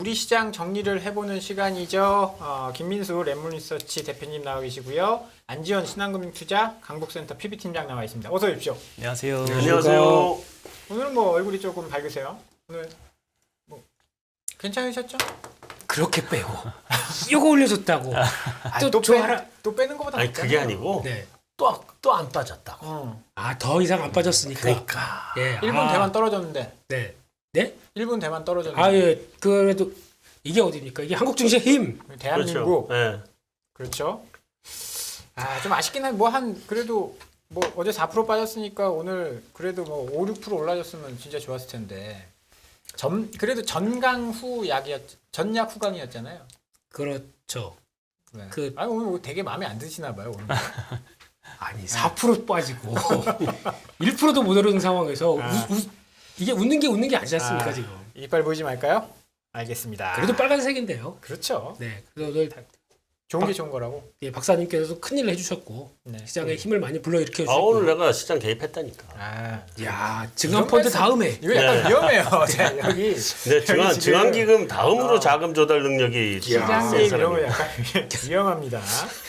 우리 시장 정리를 해보는 시간이죠. 김민수 랩문리서치 대표님 나와 계시고요. 안지원 신한금융투자 강북센터 PB팀장 나와 있습니다. 어서 오십시오. 안녕하세요. 안녕하세요. 오늘은 뭐 얼굴이 조금 밝으세요. 오늘 뭐 괜찮으셨죠? 그렇게 빼고 이거 올려줬다고 또 좋아라. 또 빼는 것보다 아니 낫잖아요. 그게 아니고 네. 또 안 빠졌다고. 더 이상 안 빠졌으니까. 그러니까. 예. 일본 대만 떨어졌는데. 네. 네? 일본 대만 떨어졌는데. 예. 그래도 이게 어디입니까? 이게 한국 증시의 힘. 대한민국. 그렇죠. 그렇죠. 좀 아쉽긴 한 그래도 뭐 어제 4% 빠졌으니까 오늘 그래도 뭐 5, 6% 올라졌으면 진짜 좋았을 텐데. 그래도 전강 후 전약 후강이었잖아요. 그렇죠. 네. 아니 오늘 뭐 되게 마음에 안 드시나 봐요, 오늘. 아니 4% 빠지고 1%도 못 오르는 상황에서 이게 웃는 게 아니지 않습니까 지금? 이빨 보이지 말까요? 알겠습니다. 그래도 빨간색인데요. 그렇죠. 네. 그래서 오늘 좋은 게 좋은 거라고. 예, 박사님께서도 큰일을 해주셨고 네. 시장에 힘을 많이 불러일으켜 아 주셨고. 오늘 내가 시장 개입했다니까. 야 증강펀드 다음에. 이거 약간 위험해요. 자, 여기 네, 지금- 중앙기금 다음으로 자금 조달 능력이 시장님 센 이런 거 사람이에요. 약간 위험합니다.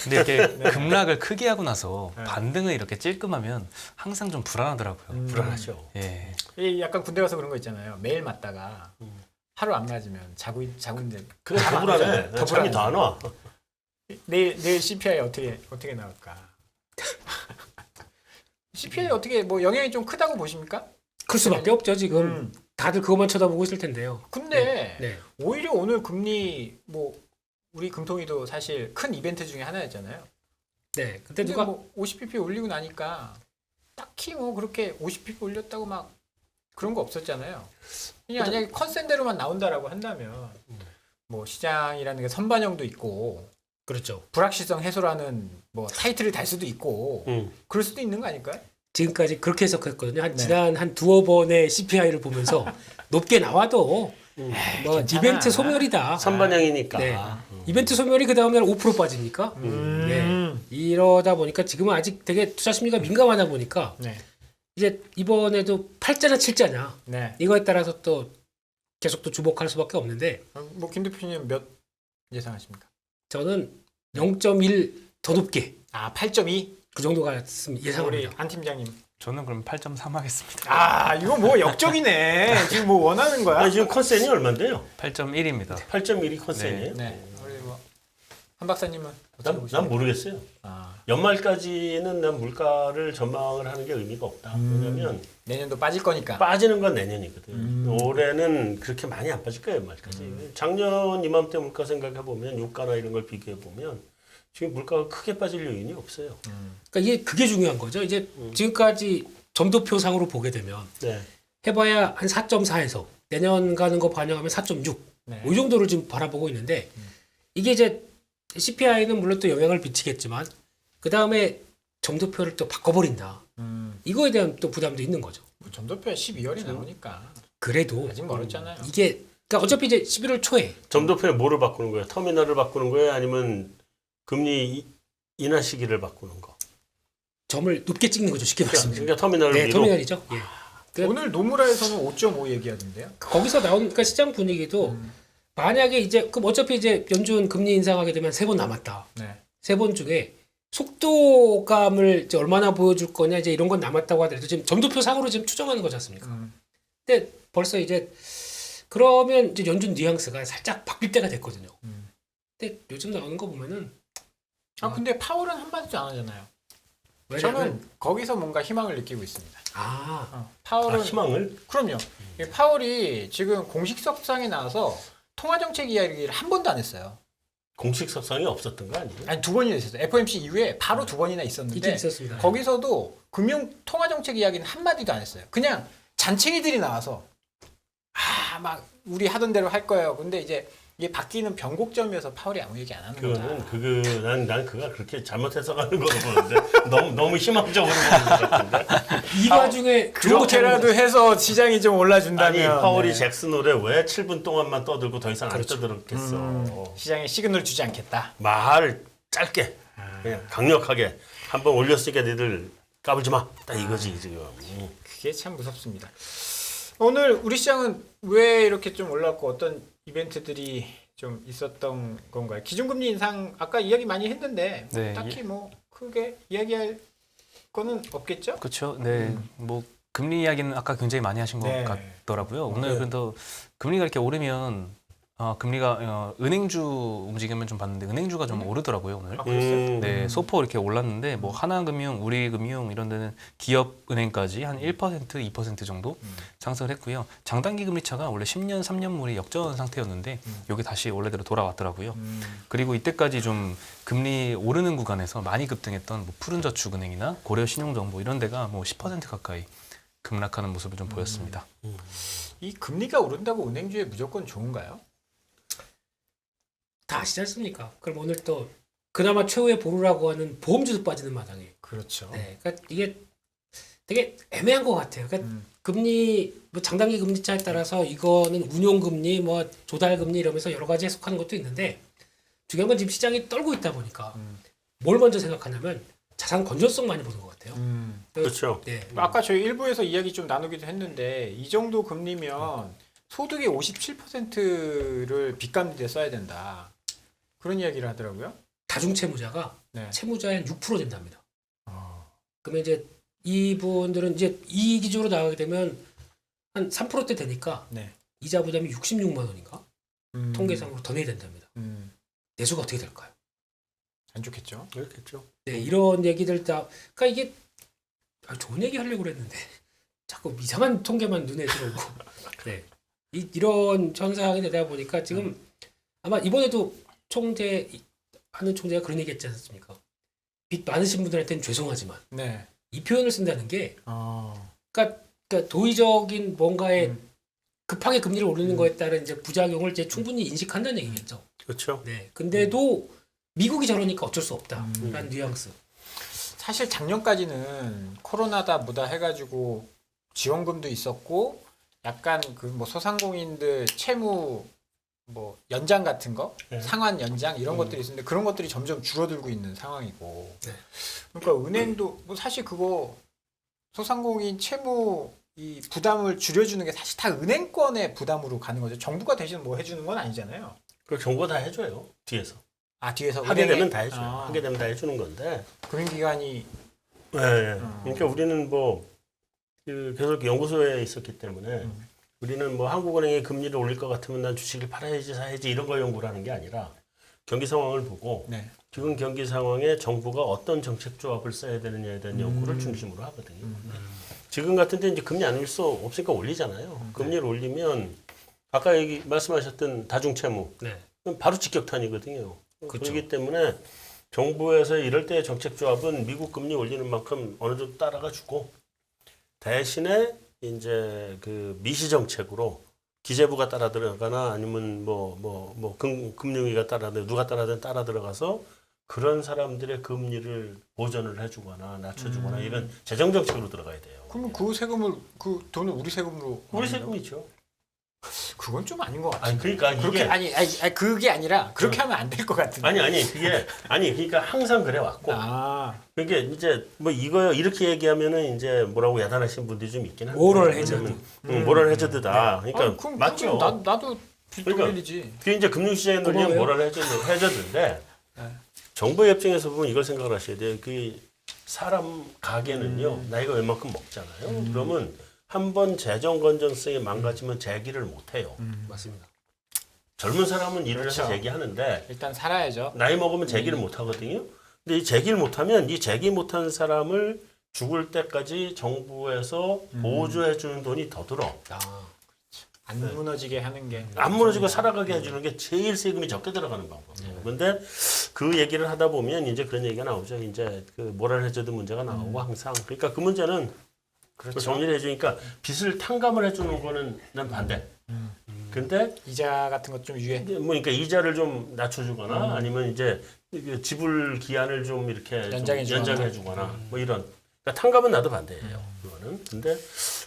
근데 이렇게 급락을 크게 하고 나서 네. 반등을 이렇게 찔끔하면 항상 좀 불안하더라고요. 불안하죠. 예. 이 약간 군대 가서 그런 거 있잖아요. 매일 맞다가 하루 안 맞으면 자고인데 그래 더 불안해. 더 잠이 더 안 와. 내일 CPI 어떻게 나올까? CPI 어떻게 뭐 영향이 좀 크다고 보십니까? 클 수밖에 없죠 지금. 다들 그것만 쳐다보고 있을 텐데요. 근데 네. 오히려 오늘 금리 뭐 우리 금통위도 사실 큰 이벤트 중에 하나였잖아요. 네. 그때 근데 누가 뭐 50pp 올리고 나니까 딱히 뭐 그렇게 50pp 올렸다고 막 그런 거 없었잖아요. 그냥 만약에 컨센대로만 나온다라고 한다면 뭐 시장이라는 게 선반영도 있고 그렇죠. 불확실성 해소라는 뭐 타이틀을 달 수도 있고 그럴 수도 있는 거 아닐까요? 지금까지 그렇게 해석했거든요. 네. 지난 한 두어 번의 CPI를 보면서 높게 나와도 뭐 괜찮아. 이벤트 소멸이다. 선반영이니까. 네. 이벤트 소멸이 그 다음 날 5% 빠집니까? 네. 이러다 보니까 지금은 아직 되게 투자 심리가 민감하다 보니까 네. 이제 이번에도 8자냐 7자냐 네. 이거에 따라서 또 계속 또 주목할 수밖에 없는데 뭐 김 대표님 몇 예상하십니까? 저는 0.1 더 높게 8.2? 그 정도가 예상합니다. 우리 안 팀장님. 저는 그럼 8.3 하겠습니다. 이거 뭐 역적이네. 지금 뭐 원하는 거야? 아니 지금 컨센이 얼마인데요? 8.1입니다. 8.1이 컨센이에요? 네. 우리 한 박사님은 어떻게 난 보십니까? 모르겠어요. 연말까지는 난 물가를 전망을 하는 게 의미가 없다. 왜냐면 내년도 빠질 거니까. 빠지는 건 내년이거든. 올해는 그렇게 많이 안 빠질 거예요, 연말까지. 작년 이맘때 물가 생각해 보면 유가나 이런 걸 비교해 보면 지금 물가가 크게 빠질 요인이 없어요. 그러니까 그게 중요한 거죠. 이제 지금까지 점도표상으로 보게 되면 네. 해봐야 한 4.4에서 내년 가는 거 반영하면 4.6. 네. 이 정도를 지금 바라보고 있는데 이게 이제 CPI는 물론 또 영향을 미치겠지만 그 다음에 점도표를 또 바꿔버린다. 이거에 대한 또 부담도 있는 거죠. 뭐 점도표에 12월이 나오니까 그래도 아직 멀었잖아요. 이게 그러니까 어차피 이제 11월 초에 점도표에 뭐를 바꾸는 거예요? 터미널을 바꾸는 거예요? 아니면 금리 인하 시기를 바꾸는 거? 점을 높게 찍는 거죠. 쉽게 말씀드리면. 그러니까 터미널을 네, 위로? 터미널이죠. 예. 오늘 노무라에서는 5.5 얘기하던데요. 거기서 나온 그러니까 시장 분위기도 만약에 이제 그럼 어차피 이제 연준 금리 인상하게 되면 3번 남았다. 네. 3번 중에 속도감을 이제 얼마나 보여줄 거냐 이제 이런 건 남았다고 하더라도 지금 점도표 상으로 지금 추정하는 거지 않습니까? 근데 벌써 이제 그러면 이제 연준 뉘앙스가 살짝 바뀔 때가 됐거든요. 근데 요즘 나오는 거 보면은 근데 파월은 한마디도 안 하잖아요. 왜냐면 저는 거기서 뭔가 희망을 느끼고 있습니다. 파월은 희망을? 그럼요. 파월이 지금 공식석상에 나와서 통화정책 이야기를 한 번도 안 했어요. 공식 석상이 없었던 거 아니에요? 아니 2번이나 있었어요. FOMC 이후에 바로 2번이나 있긴 있었는데 있었습니다. 거기서도 금융 통화정책 이야기는 한 마디도 안 했어요. 그냥 잔챙이들이 나와서 막 우리 하던 대로 할 거예요. 근데 이제 이게 바뀌는 변곡점이어서 파월이 아무 얘기 안 하는 거죠. 난 그가 그렇게 잘못 해석하는 걸로 보는데 너무 희망적으로 보는 것 같은데. 이 와중에 그렇게라도 해서 시장이 좀 아니 올라준다면 파월이 네. 잭슨홀에 왜 7분 동안만 떠들고 더 이상 안 떠들었겠어. 시장에 시그널 주지 않겠다. 말을 짧게 그냥 강력하게 한번 올렸으니까 니들 까불지 마. 딱 이거지 지금. 그게 참 무섭습니다. 오늘 우리 시장은 왜 이렇게 좀 올랐고 어떤 이벤트들이 좀 있었던 건가요? 기준금리 인상 아까 이야기 많이 했는데 네, 딱히 뭐 크게 이야기할 거는 없겠죠? 그렇죠. 네, 뭐 금리 이야기는 아까 굉장히 많이 하신 것 네. 같더라고요. 오늘 네. 그래도 금리가 이렇게 오르면 금리가 은행주 움직임을 좀 봤는데 은행주가 좀 오르더라고요 오늘. 아, 그랬어요? 네, 소포 이렇게 올랐는데 뭐 하나금융, 우리금융 이런 데는 기업은행까지 한 1%, 2% 정도 상승을 했고요. 장단기 금리 차가 원래 10년, 3년물이 역전 상태였는데 여기 다시 원래대로 돌아왔더라고요. 그리고 이때까지 좀 금리 오르는 구간에서 많이 급등했던 뭐 푸른저축은행이나 고려신용정보 이런 데가 뭐 10% 가까이 급락하는 모습을 좀 보였습니다. 이 금리가 오른다고 은행주에 무조건 좋은가요? 다 아시지 않습니까? 그럼 오늘 또 그나마 최후의 보루라고 하는 보험주도 빠지는 마당에. 그렇죠. 네, 그러니까 이게 되게 애매한 것 같아요. 그러니까 금리 뭐 장단기 금리 차에 따라서 이거는 운용금리, 뭐 조달금리 이러면서 여러 가지 해석하는 것도 있는데 중요한 건 지금 시장이 떨고 있다 보니까 뭘 먼저 생각하냐면 자산 건전성 많이 보는 것 같아요. 그렇죠. 네. 아까 저희 일부에서 이야기 좀 나누기도 했는데 이 정도 금리면 소득의 57%를 빚갚는 데 써야 된다. 그런 이야기를 하더라고요. 다중채무자가 네. 채무자의 한 6% 된답니다. 그러면 이제 이분들은 이제 이 기준으로 나가게 되면 한 3%대 되니까 네. 이자 부담이 66만 원인가? 통계상으로 더 내야 된답니다. 내수가 어떻게 될까요? 안 좋겠죠. 그렇겠죠. 네, 이런 얘기들 다 그러니까 이게 좋은 얘기 하려고 그랬는데 자꾸 이상한 통계만 눈에 들어오고 네. 이런 현상이 되다 보니까 지금 아마 이번에도 하는 총재가 그런 얘기 했지 않습니까? 빚 많으신 분들한테는 죄송하지만 네. 이 표현을 쓴다는 게 어. 그러니까 도의적인 뭔가에 급하게 금리를 올리는 거에 따른 이제 부작용을 이제 충분히 인식한다는 얘기겠죠. 그렇죠. 네. 근데도 미국이 저러니까 어쩔 수 없다라는 뉘앙스. 사실 작년까지는 코로나다 뭐다 해가지고 지원금도 있었고 약간 그 뭐 소상공인들 채무 뭐 연장 같은 거 네. 상환 연장 이런 것들이 있었는데 그런 것들이 점점 줄어들고 있는 상황이고 네. 그러니까 은행도 뭐 사실 그거 소상공인 채무 이 부담을 줄여주는 게 사실 다 은행권의 부담으로 가는 거죠. 정부가 대신 뭐 해주는 건 아니잖아요. 그 정부가 다 해줘요. 뒤에서. 아 뒤에서 하게 은행에- 되면 다 해줘요. 아, 하게 되면 다 해주는 건데. 금융기관이 네. 그러니까 우리는 뭐 계속 연구소에 있었기 때문에 우리는 뭐 한국은행이 금리를 올릴 것 같으면 난 주식을 팔아야지 사야지 이런 걸 연구를 하는 게 아니라 경기 상황을 보고 네. 지금 경기 상황에 정부가 어떤 정책 조합을 써야 되느냐에 대한 연구를 중심으로 하거든요. 지금 같은데 이제 금리 안 올릴 수 없으니까 올리잖아요. 금리를 올리면 아까 말씀하셨던 다중채무 네. 그럼 바로 직격탄이거든요. 그렇죠. 그렇기 때문에 정부에서 이럴 때 정책 조합은 미국 금리 올리는 만큼 어느 정도 따라가 주고 대신에 이제 그 미시 정책으로 기재부가 따라 들어가나 아니면 금융위가 누가 따라 들어가서 그런 사람들의 금리를 보전을 해주거나 낮춰주거나 이런 재정 정책으로 들어가야 돼요. 그러면 그 세금을 그 돈을 우리 세금으로 우리 내는 세금이죠. 그건 좀 아닌 것 같아요. 아니 그러니까 그렇게 이게 아니 그게 아니라 그렇게 하면 안 될 것 같은데. 그러니까 항상 그래 왔고. 그게 이제 뭐 이거요 이렇게 얘기하면은 이제 뭐라고 야단하시는 분들이 좀 있긴 한데. 모럴 해저드. 모럴 해저드다. 그러니까 그럼 맞죠. 나도 빚 그러니까 돌리지. 그게 이제 금융시장에 놀리는 고마워요. 모럴 해저드인데 정부의 입장에서 보면 이걸 생각을 하셔야 돼요. 그 사람 가게는요 나이가 웬만큼 먹잖아요. 그러면 한번 재정 건전성이 망가지면 재기를 못 해요. 맞습니다. 젊은 사람은 일을 해서 그렇죠. 재기하는데 일단 살아야죠. 나이 먹으면 재기를 못 하거든요. 근데 이 재기를 못 하면 이 재기 못한 사람을 죽을 때까지 정부에서 보조해 주는 돈이 더 들어. 안 무너지게 하는 게. 안 무너지고 살아가게 해주는 게 제일 세금이 적게 들어가는 방법이에요. 근데 그 얘기를 하다 보면 이제 그런 얘기가 나오죠. 이제 그 모랄 해저드 문제가 나오고 항상. 그러니까 그 문제는 그렇죠. 정리를 해주니까 빚을 탕감을 해주는 거는 난 반대. 근데 이자 같은 것 좀 유예. 뭐 그러니까 이자를 좀 낮춰주거나 아니면 이제 지불 기한을 좀 이렇게 연장해주거나 뭐 이런. 그러니까 탕감은 나도 반대예요. 그거는. 근데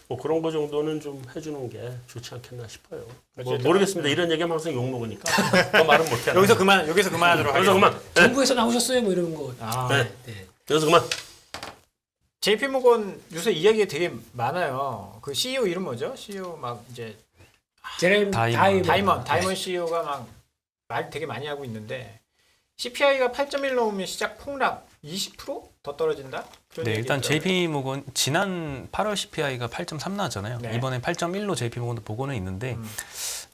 뭐 그런 거 정도는 좀 해주는 게 좋지 않겠나 싶어요. 뭐 모르겠습니다. 이런 얘기하면 항상 욕 먹으니까 더 말은 못해. 여기서 그만하도록 여기서 하겠습니다. 그만. 정부에서 나오셨어요, 뭐 이런 거. 네. 네. 여기서 그만. JP모건 요새 이야기가 되게 많아요. 그 CEO 이름 뭐죠? CEO 막 이제 제레미 다이먼. 다이먼 CEO가 막 말 되게 많이 하고 있는데 CPI가 8.1 넘으면 시작 폭락 20% 더 떨어진다? 그런 네, 얘기 일단 있더라고요. JP 모건 지난 8월 CPI가 8.3 나왔잖아요. 네. 이번에 8.1로 JP 모건도 보고는 있는데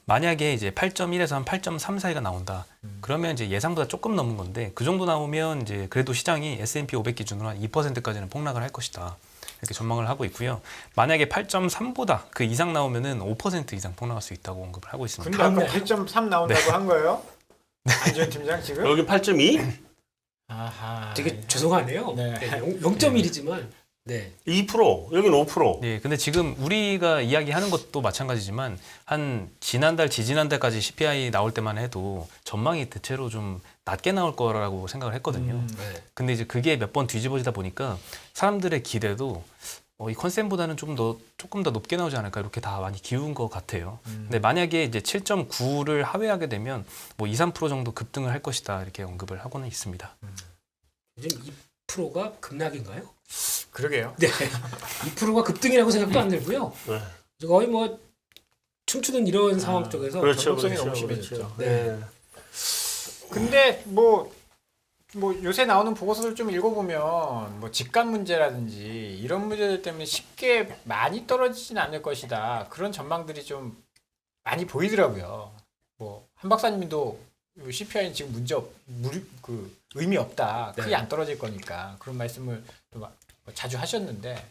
만약에 이제 8.1에서 한 8.3 사이가 나온다. 그러면 이제 예상보다 조금 넘은 건데 그 정도 나오면 이제 그래도 시장이 S&P 500 기준으로 한 2%까지는 폭락을 할 것이다. 이렇게 전망을 하고 있고요. 만약에 8.3보다 그 이상 나오면은 5% 이상 폭락할 수 있다고 언급을 하고 있습니다. 근데 아까 8.3 나온다고 한 거예요? 안지현 팀장 지금? 여기 8.2? 아하. 되게 죄송하네요. 네. 네, 0.1이지만 네. 2%, 여긴 5%. 네, 근데 지금 우리가 이야기하는 것도 마찬가지지만 한 지난달, 지지난달까지 CPI 나올 때만 해도 전망이 대체로 좀 낮게 나올 거라고 생각을 했거든요. 네. 근데 이제 그게 몇 번 뒤집어지다 보니까 사람들의 기대도 이 컨센보다는 조금 더 높게 나오지 않을까 이렇게 다 많이 기운 것 같아요. 근데 만약에 이제 7.9를 하회하게 되면 뭐 2, 3% 정도 급등을 할 것이다 이렇게 언급을 하고는 있습니다. 요즘 2%가 급락인가요? 그러게요. 네. 2%가 급등이라고 생각도 안 들고요. 네. 거의 뭐 춤추는 이런 상황 쪽에서 그렇죠, 전국성이 그렇죠, 너무 심해졌죠. 그렇죠. 네. 근데 뭐 요새 나오는 보고서를 좀 읽어보면 뭐 집값 문제라든지 이런 문제들 때문에 쉽게 많이 떨어지진 않을 것이다. 그런 전망들이 좀 많이 보이더라고요. 뭐 한 박사님도 CPI는 지금 의미 없다. 크게 네. 안 떨어질 거니까 그런 말씀을 또 자주 하셨는데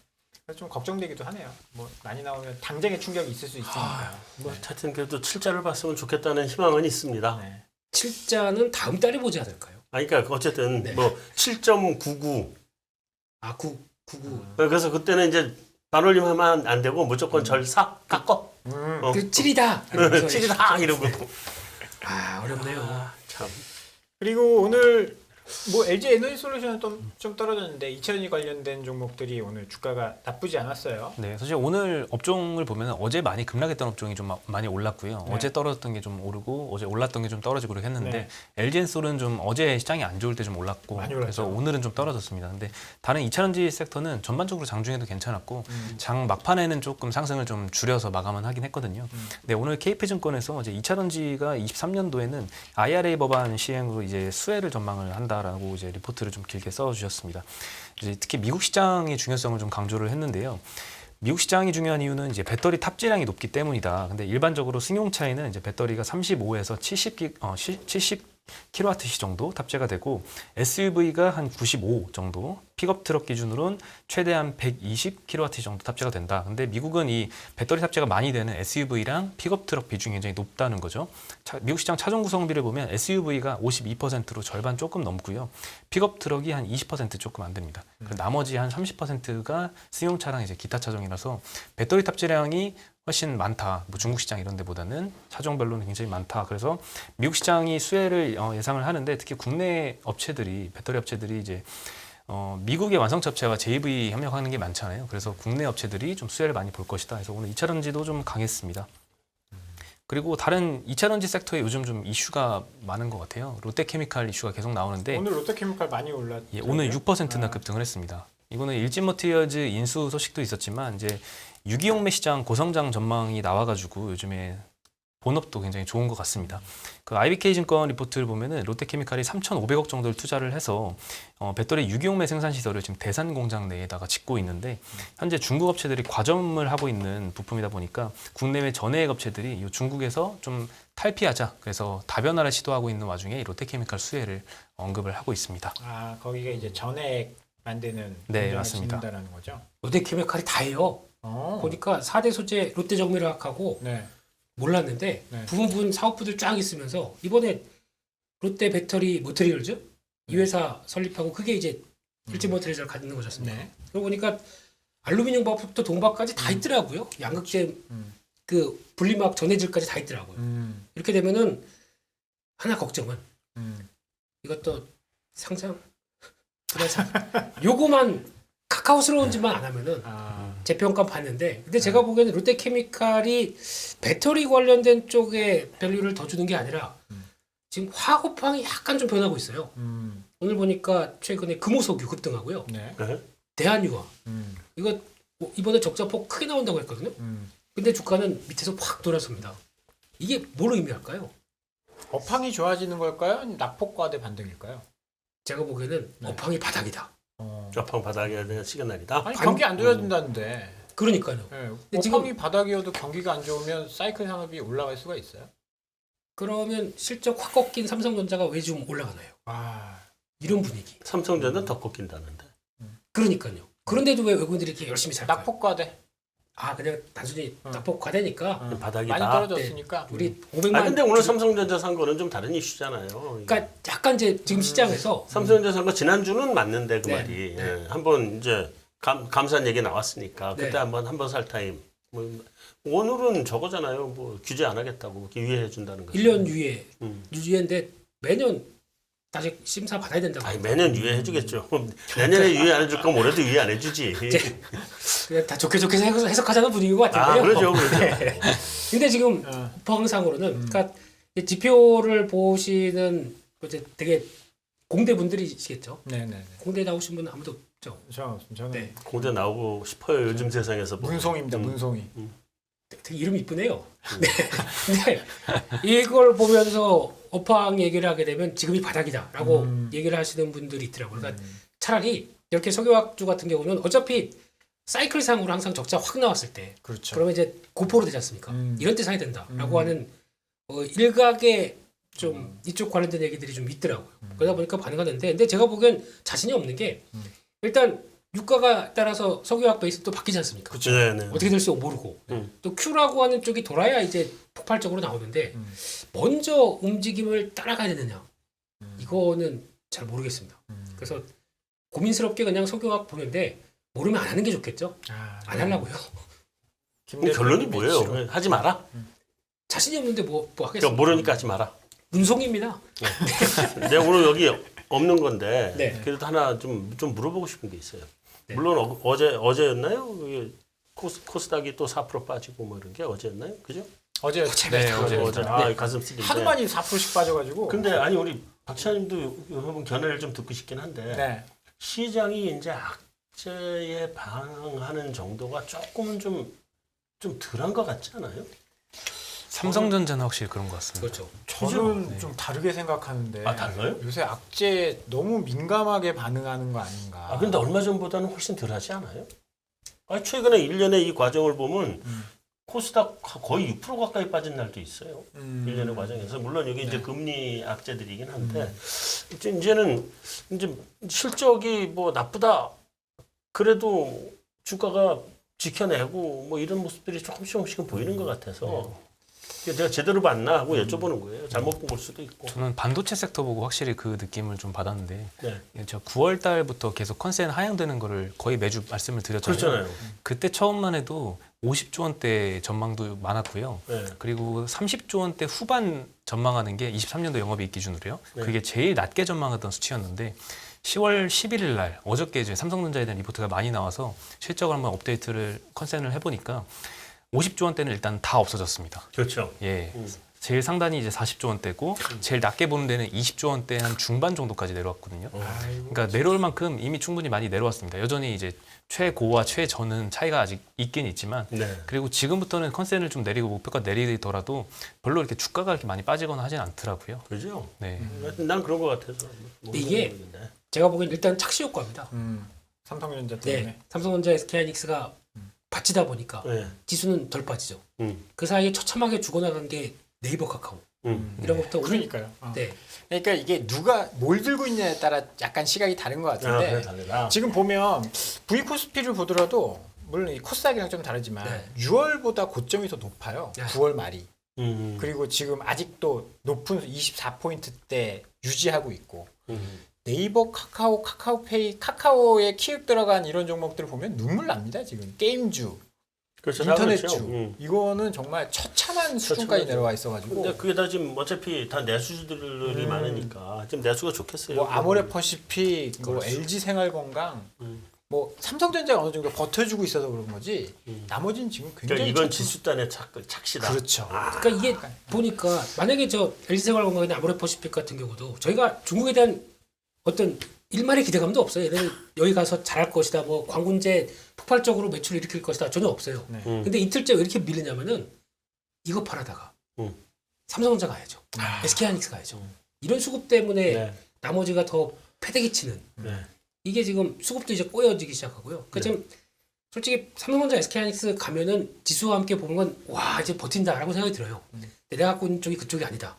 그래서 좀 걱정되기도 하네요. 뭐 많이 나오면 당장의 충격이 있을 수 있으니까. 뭐 하여튼 그래도 7자를 봤으면 좋겠다는 희망은 있습니다. 네. 7자는 다음 달에 보지 않을까요? 그러니까 어쨌든 네. 뭐 7.99. 아, 99. 그래서 그때는 이제 반올림 하면 안 되고 무조건 절사 깎어. 그 7이다. 7이다 이러고. 아, 어렵네요. 참. 그리고 오늘 뭐 LG 에너지 솔루션은 좀 떨어졌는데 2차전지 관련된 종목들이 오늘 주가가 나쁘지 않았어요. 네, 사실 오늘 업종을 보면 어제 많이 급락했던 업종이 좀 많이 올랐고요. 네. 어제 떨어졌던 게 좀 오르고 어제 올랐던 게 좀 떨어지고 그렇게 했는데 네. LG엔솔은 좀 어제 시장이 안 좋을 때 좀 올랐고 많이 그래서 올랐죠. 오늘은 좀 떨어졌습니다. 근데 다른 2차전지 섹터는 전반적으로 장중에도 괜찮았고 장 막판에는 조금 상승을 좀 줄여서 마감은 하긴 했거든요. 네, 오늘 KP증권에서 이제 2차전지가 23년도에는 IRA 법안 시행으로 이제 수혜를 전망을 한다라고 이제 리포트를 좀 길게 써주셨습니다. 이제 특히 미국 시장의 중요성을 좀 강조를 했는데요. 미국 시장이 중요한 이유는 이제 배터리 탑재량이 높기 때문이다. 근데 일반적으로 승용차에는 이제 배터리가 35에서 70kWh 정도 탑재가 되고 SUV가 한 95 정도, 픽업 트럭 기준으로는 최대한 120kWh 정도 탑재가 된다. 근데 미국은 이 배터리 탑재가 많이 되는 SUV랑 픽업 트럭 비중이 굉장히 높다는 거죠. 미국 시장 차종 구성비를 보면 SUV가 52%로 절반 조금 넘고요. 픽업 트럭이 한 20% 조금 안 됩니다. 그리고 나머지 한 30%가 승용차랑 이제 기타 차종이라서 배터리 탑재량이 훨씬 많다. 뭐 중국 시장 이런 데보다는 차종별로는 굉장히 많다. 그래서 미국 시장이 수혜를 예상을 하는데 특히 국내 업체들이 배터리 업체들이 이제 미국의 완성차 업체와 JV 협력하는 게 많잖아요. 그래서 국내 업체들이 좀 수혜를 많이 볼 것이다. 그래서 오늘 2차전지도 좀 강했습니다. 그리고 다른 2차전지 섹터에 요즘 좀 이슈가 많은 것 같아요. 롯데케미칼 이슈가 계속 나오는데 오늘 롯데케미칼 많이 올랐죠. 예, 오늘 6%나 급등을 했습니다. 이거는 일진머티리얼즈 인수 소식도 있었지만 이제 유기용매 시장 고성장 전망이 나와가지고 요즘에 본업도 굉장히 좋은 것 같습니다. 그 IBK 증권 리포트를 보면은 롯데케미칼이 3,500억 정도를 투자를 해서 배터리 유기용매 생산 시설을 지금 대산 공장 내에다가 짓고 있는데 현재 중국 업체들이 과점을 하고 있는 부품이다 보니까 국내외 전해액 업체들이 이 중국에서 좀 탈피하자 그래서 다변화를 시도하고 있는 와중에 이 롯데케미칼 수혜를 언급을 하고 있습니다. 아 거기가 이제 전액 만드는 네, 공장을 맞습니다. 짓는다는 거죠. 롯데케미칼이 다 해요. 보니까 4대 소재 롯데정밀화학하고 네. 몰랐는데 네. 부분 사업부들 쫙 있으면서 이번에 롯데 배터리 모터리얼즈 이 회사 설립하고 그게 이제 일진모터리얼즈를 갖는 거셨습니다. 네. 그러고 보니까 알루미늄 박부터 동박까지 다 있더라고요. 양극재 그 분리막 전해질까지 다 있더라고요. 이렇게 되면은 하나 걱정은 이것도 상장 요거만 카카오스러운 짓만 안 하면은 재평가 봤는데 근데 제가 보기에는 롯데케미칼이 배터리 관련된 쪽에 밸류를 더 주는 게 아니라 지금 화학업황이 약간 좀 변하고 있어요. 오늘 보니까 최근에 금호석유 급등하고요. 네. 대한유화 이거 이번에 적자폭 크게 나온다고 했거든요. 근데 주가는 밑에서 확 돌아섭니다. 이게 뭘 의미할까요? 업황이 좋아지는 걸까요? 낙폭과대 반등일까요? 제가 보기에는 네. 업황이 바닥이다. 좌팡 바닥에 대한 시그널이다. 아니 경기 안 좋아진다는데. 그러니까요. 네. 근데 업황이 바닥이어도 경기가 안 좋으면 사이클 산업이 올라갈 수가 있어요? 그러면 실적 확 꺾인 삼성전자가 왜 좀 올라가나요? 아, 이런 분위기. 삼성전자는 더 꺾인다는데. 그러니까요. 그런데도 왜 외국인들이 이렇게 열심히 살까요? 낙폭과대. 아 그냥 단순히 어. 낙폭 과대니까 바닥이다. 많이 떨어졌으니까. 우리 500만. 아 근데 오늘 삼성전자 산 거는 좀 다른 이슈잖아요. 그러니까 약간 이제 지금 시장에서 삼성전자 산 거 지난주는 맞는데 그 네. 말이 네. 예. 한번 이제 감산 얘기 나왔으니까 그때 네. 한번 살 타임. 뭐 오늘은 저거잖아요. 뭐 규제 안 하겠다고 유예해 준다는 거. 1년 유예 음. 유예인데 매년 아직 심사 받아야 된다고. 아니 매년 유예해 주겠죠. 내년에 유예 안 해줄 거면 올해도 유예 안 해주지. 그냥 다 좋게 해석하자는 분위기인 것 아 같은데요. 그러죠, 그러죠. 네. 근데 지금 어. 업황상으로는 그러니까 이 지표를 보시는 이제 되게 공대 분들이시겠죠. 네네네. 공대 나오신 분은 아무도 없죠. 저는 네. 공대 나오고 싶어요. 요즘 세상에서. 뭐. 문송입니다. 문송이. 되게 이름이 이쁘네요. 네. 근데 이걸 보면서 업황 얘기를 하게 되면 지금이 바닥이다라고 얘기를 하시는 분들이 있더라고요. 그러니까 차라리 이렇게 석유학주 같은 경우는 어차피 사이클상으로 항상 적자 확 나왔을 때 그렇죠. 그러면 이제 고포로 되지 않습니까? 이런 때 사야 된다라고 하는 일각의 좀 이쪽 관련된 얘기들이 좀 있더라고요. 그러다 보니까 반응하는데 근데 제가 보기엔 자신이 없는 게 일단 유가가 따라서 석유화학 베이스 또 바뀌지 않습니까? 그렇죠. 네네. 어떻게 될지 모르고 또 Q라고 하는 쪽이 돌아야 이제 폭발적으로 나오는데 먼저 움직임을 따라가야 되느냐 이거는 잘 모르겠습니다. 그래서 고민스럽게 그냥 석유화학 보는데 모르면 안 하는 게 좋겠죠? 아, 안 하려고요. 그럼 결론이 뭐예요? 하지 마라. 자신이 없는데 뭐 그러니까 하겠습니까? 모르니까 하지 마라. 문송입니다. 내가 오늘 여기 없는 건데 네. 그래도 하나 좀 물어보고 싶은 게 있어요. 네. 물론 어제였나요? 코스닥이 또 4% 빠지고 뭐 이런 게 어제였나요? 그죠? 어제 네, 어제. 아 가슴 쓰리인데. 하도 많이 4%씩 빠져가지고. 근데 아니 우리 박찬님도 한번 견해를 좀 듣고 싶긴 한데 네. 시장이 이제 악재에 반응하는 정도가 조금은 좀 덜한 것 같지 않아요? 삼성전자는 확실히 그런 것 같습니다. 그렇죠. 저는 네. 좀 다르게 생각하는데. 아 달라요? 요새 악재 너무 민감하게 반응하는 거 아닌가. 아 근데 얼마 전보다는 훨씬 덜하지 않아요? 아 최근에 1년의 이 과정을 보면 코스닥 거의 6% 가까이 빠진 날도 있어요. 1년의 과정에서 물론 여기 이제 네. 금리 악재들이긴 한데 이제는 이제 실적이 뭐 나쁘다 그래도 주가가 지켜내고 뭐 이런 모습들이 조금씩은 보이는 것 같아서 내가 제대로 봤나 하고 여쭤보는 거예요. 잘못 본 걸 수도 있고. 저는 반도체 섹터 보고 확실히 그 느낌을 좀 받았는데 네. 제가 9월 달부터 계속 컨센 하향되는 거를 거의 매주 말씀을 드렸잖아요. 그렇잖아요. 그때 처음만 해도 50조 원대 전망도 많았고요. 네. 그리고 30조 원대 후반 전망하는 게 23년도 영업이익 기준으로요. 네. 그게 제일 낮게 전망하던 수치였는데 10월 11일 날 어저께 이제 삼성전자에 대한 리포트가 많이 나와서 실적을 한번 업데이트를 컨센을 해보니까 50조 원대는 일단 다 없어졌습니다. 그렇죠. 예. 제일 상단이 이제 40조 원대고 제일 낮게 보는 데는 20조 원대 한 중반 정도까지 내려왔거든요. 아이고. 그러니까 내려올 만큼 이미 충분히 많이 내려왔습니다. 여전히 이제 최고와 최저는 차이가 아직 있긴 있지만 네. 그리고 지금부터는 컨센을 좀 내리고 목표가 내리더라도 별로 이렇게 주가가 이렇게 많이 빠지거나 하진 않더라고요. 그죠? 네. 난 그런 것 같아서. 이게 모르겠는데. 제가 보기엔 일단 착시 효과입니다. 삼성전자 때문에. 네. 삼성전자 SK하이닉스가 받치다 보니까 네. 지수는 덜 빠지죠. 음. 그 사이에 처참하게 죽어나간 게 네이버 카카오 이런 것부터 오늘 그러니까요. 네. 그러니까 이게 누가 뭘 들고 있냐에 따라 약간 시각이 다른 것 아, 같은데 그래 다르다. 지금 보면 V코스피를 보더라도 물론 이 코스닥이랑 좀 다르지만 네. 6월보다 고점이 더 높아요. 야. 9월 말이. 음. 그리고 지금 아직도 높은 24포인트대 유지하고 있고 음. 네이버, 카카오, 카카오페이, 카카오에 키읔 들어간 이런 종목들을 보면 눈물 납니다. 지금 게임주, 그렇죠. 다 인터넷주 그렇죠. 이거는 정말 처참한 수준까지 내려와 있어가지고 근데 그게 다 지금 어차피 다 내수들이 많으니까 지금 내수가 좋겠어요. 뭐 아모레퍼시픽, 뭐 그렇죠. LG생활건강, 음. 뭐 삼성전자가 어느 정도 버텨주고 있어서 그런 거지. 나머지는 지금 그러니까 굉장히 이건 처참- 지수단의 착시다. 그렇죠. 그러니까 이게 보니까 만약에 저 LG생활건강이나 아모레퍼시픽 같은 경우도 저희가 중국에 대한 어떤 일말의 기대감도 없어요. 얘네는 여기 가서 잘할 것이다. 뭐 광군제 폭발적으로 매출을 일으킬 것이다. 전혀 없어요. 네. 근데 이틀째 왜 이렇게 밀리냐면은 이거 팔아다가 삼성전자 가야죠. SK하이닉스 가야죠. 이런 수급 때문에 네. 나머지가 더 패대기 치는 네. 이게 지금 수급도 이제 꼬여지기 시작하고요. 그러니까 지금 솔직히 삼성전자 SK하이닉스 가면은 지수와 함께 보면 와 이제 버틴다라고 생각이 들어요. 근데 내가 갖고 있는 쪽이 그쪽이 아니다.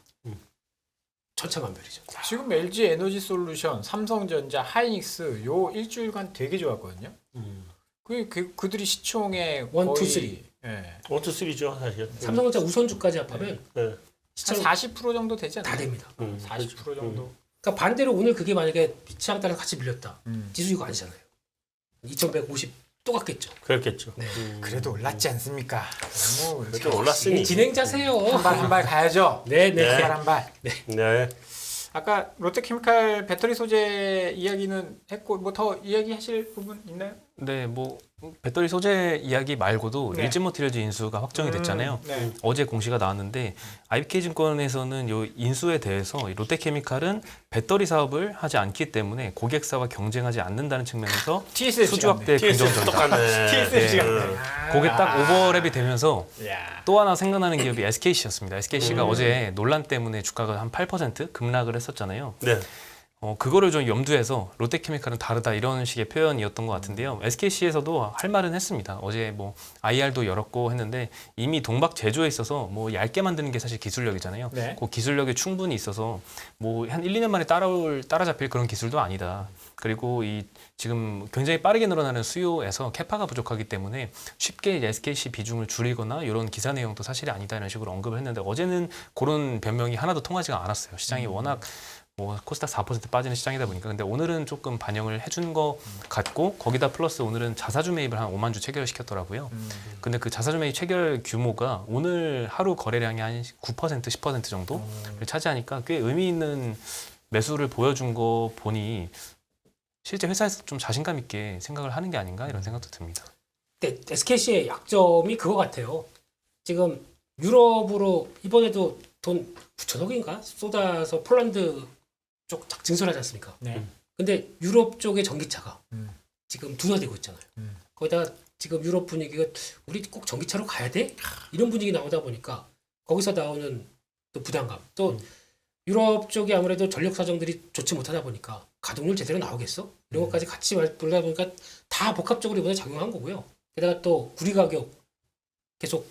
천차만별이죠. 지금 LG 에너지 솔루션, 삼성전자, 하이닉스 요 일주일간 되게 좋았거든요. 그들이 시총의 원, 거의 투, 쓰리. 예. 1, 2, 3죠 사실. 삼성전자 우선주까지 합하면 네. 한 시총 40% 정도 되지 않나요? 다 됩니다. 40% 정도. 그러니까 반대로 오늘 그게 만약에 시장 따라 같이 밀렸다. 음. 지수 이거 아니잖아요. 2150 또 갔겠죠. 그렇겠죠. 네. 그래도 올랐지 않습니까? 너무 이렇게 그래도 올랐으니. 진행자세요. 한 발 가야죠. 네네. 한 발 한 발. 네. 아까 롯데케미칼 배터리 소재 이야기는 했고 뭐 더 이야기하실 부분 있나요? 네, 뭐 배터리 소재 이야기 말고도 네. LG모티리얼즈 인수가 확정이 됐잖아요. 네. 어제 공시가 나왔는데 IBK증권에서는 요 인수에 대해서 이 롯데케미칼은 배터리 사업을 하지 않기 때문에 고객사와 경쟁하지 않는다는 측면에서 TSMC 수주 확대 TSS 긍정적이다. 똑같네. TSMC가 네. 그게 딱 오버랩이 되면서 야. 또 하나 생각나는 기업이 SKC였습니다. SKC가 어제 논란 때문에 주가가 한 8% 급락을 했었잖아요. 네. 그거를 좀 염두해서 롯데케미칼은 다르다 이런 식의 표현이었던 것 같은데요. SKC에서도 할 말은 했습니다. 어제 뭐 IR도 열었고 했는데 이미 동박 제조에 있어서 뭐 얇게 만드는 게 사실 기술력이잖아요. 네. 그 기술력이 충분히 있어서 뭐 한 1, 2년 만에 따라잡힐 그런 기술도 아니다. 그리고 이 지금 굉장히 빠르게 늘어나는 수요에서 캐파가 부족하기 때문에 쉽게 이제 SKC 비중을 줄이거나 이런 기사 내용도 사실이 아니다 이런 식으로 언급을 했는데 어제는 그런 변명이 하나도 통하지가 않았어요. 시장이 워낙 뭐 코스닥 4% 빠지는 시장이다 보니까 근데 오늘은 조금 반영을 해준 것 같고 거기다 플러스 오늘은 자사주 매입을 한 5만 주 체결을 시켰더라고요. 근데 그 자사주 매입 체결 규모가 오늘 하루 거래량이 한 9% 10% 정도를 차지하니까 꽤 의미 있는 매수를 보여준 거 보니 실제 회사에서 좀 자신감 있게 생각을 하는 게 아닌가 이런 생각도 듭니다. 근데 SKC의 약점이 그거 같아요. 지금 유럽으로 이번에도 돈 9천억인가 쏟아서 폴란드 쪽 증설하지 않습니까? 네. 근데 유럽 쪽의 전기차가 음. 지금 둔화되고 있잖아요. 거기다가 지금 유럽 분위기가 우리 꼭 전기차로 가야 돼? 이런 분위기 나오다 보니까 거기서 나오는 또 부담감 또 유럽 쪽이 아무래도 전력 사정들이 좋지 못하다 보니까 가동률 제대로 나오겠어? 이런 것까지 같이 돌다 보니까 다 복합적으로 이번에 작용한 거고요. 게다가 또 구리 가격 계속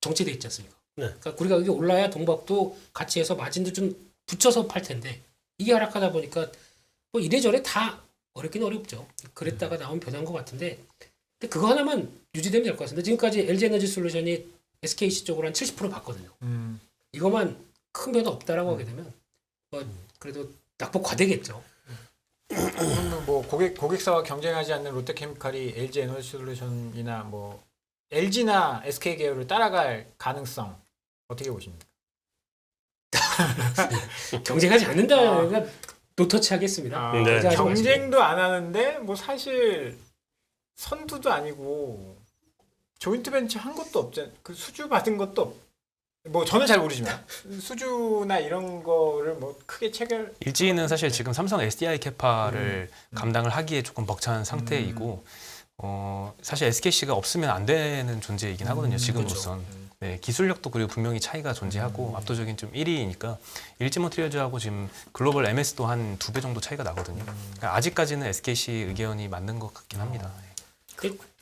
정체돼 있지 않습니까? 네. 그러니까 구리 가격이 올라야 동박도 같이 해서 마진도 좀 붙여서 팔 텐데 이게 하락하다 보니까 뭐 이래저래 다 어렵긴 어렵죠. 그랬다가 나온 변화인 것 같은데 근데 그거 하나만 유지되면 될 것 같습니다. 지금까지 LG에너지 솔루션이 SKC 쪽으로 한 70% 봤거든요. 이것만 큰 변화 없다라고 하게 되면 그래도 낙폭 과대겠죠. 그러면 뭐 고객사와 경쟁하지 않는 롯데케미칼이 LG 에너지 솔루션이나 뭐 LG나 SK 계열을 따라갈 가능성 어떻게 보십니까? 경쟁하지 않는다면 노터치 하겠습니다. 네. 경쟁하지 마시고. 경쟁도 안 하는데 뭐 사실 선두도 아니고 조인트 벤처 한 것도 없잖아요. 그 수주 받은 것도 뭐 저는 잘 모르지만 수주나 이런 거를 뭐 크게 체결 일지는 사실 지금 삼성 SDI 캐파를 감당을 하기에 조금 벅찬 상태이고 사실 SKC가 없으면 안 되는 존재이긴 하거든요. 지금으로선. 네, 기술력도 그리고 분명히 차이가 존재하고 압도적인 좀 1위이니까 일지모티리얼즈하고 지금 글로벌 MS도 한 2배 정도 차이가 나거든요. 그러니까 아직까지는 SKC 의견이 맞는 것 같긴 합니다.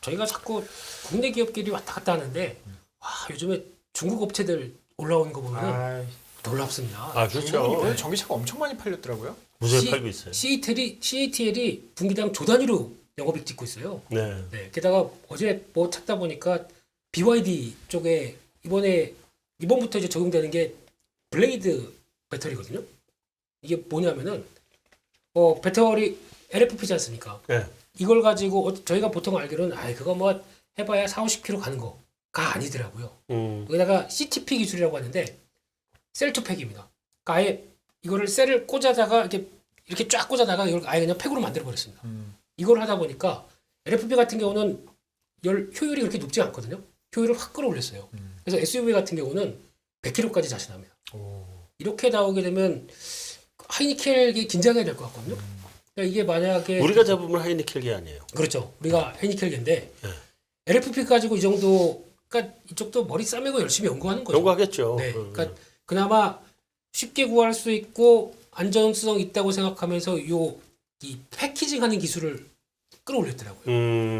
저희가 자꾸 국내 기업끼리 왔다 갔다 하는데 와 요즘에 중국 업체들 올라오는 거 보면 놀랍습니다. 아 그렇죠. 전기차가 엄청 많이 팔렸더라고요. 무지하게 팔고 있어요. CATL이 분기당 조 단위로 영업이익 찍고 있어요. 네. 네, 게다가 어제 뭐 찾다 보니까 BYD 쪽에 이번부터 이제 적용되는 게 블레이드 배터리거든요. 이게 뭐냐면은 배터리 LFP지 않습니까? 네. 이걸 가지고 저희가 보통 알기로는 그거 뭐 해봐야 40-50km 가는 거가 아니더라고요. 여기다가 CTP 기술이라고 하는데 셀투팩입니다. 그러니까 아예 이거를 셀을 꽂아다가 이렇게 쫙 꽂아다가 이걸 아예 그냥 팩으로 만들어 버렸습니다. 이걸 하다 보니까 LFP 같은 경우는 효율이 그렇게 높지 않거든요. 효율을 확 끌어올렸어요. 그래서 SUV 같은 경우는 100km까지 자신합니다. 이렇게 나오게 되면 하이니켈이 긴장해야 될 것 같거든요. 그러니까 이게 만약에 우리가 잡으면 하이니켈이 아니에요. 그렇죠. 우리가 하이니켈인데 LFP 가지고 이 정도 그러니까 이쪽도 머리 싸매고 열심히 연구하는 거죠. 연구하겠죠. 네. 그러니까 그나마 쉽게 구할 수 있고 안전성 있다고 생각하면서 이 패키징하는 기술을 끌어올렸더라고요.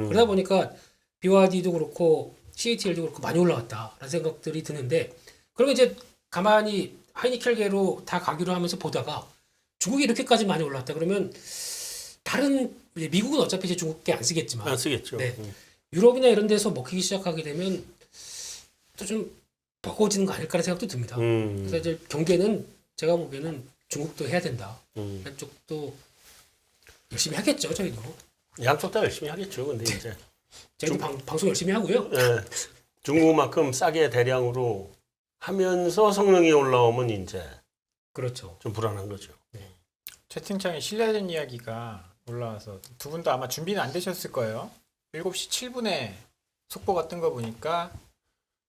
그러다 보니까 BYD도 그렇고 CATL도 그렇고 많이 올라갔다라는 생각들이 드는데 그러면 이제 가만히 하이니켈계로 다 가기로 하면서 보다가 중국이 이렇게까지 많이 올랐다 그러면 다른 이제 미국은 어차피 이제 중국계 안 쓰겠지만 안 쓰겠죠. 네. 유럽이나 이런 데서 먹히기 시작하게 되면 또 좀 버거워지는 거 아닐까라는 생각도 듭니다. 그래서 이제 경계는 제가 보기에는 중국도 해야 된다. 한쪽도 열심히 하겠죠, 저희도. 양쪽 다 열심히 하겠죠. 근데 이제 저희도 방송 열심히 하고요. 예, 중국만큼 싸게 대량으로 하면서 성능이 올라오면 이제 그렇죠. 좀 불안한 거죠. 채팅창에 신뢰된 이야기가 올라와서 두 분도 아마 준비는 안 되셨을 거예요. 7시 7분에 속보가 뜬 거 보니까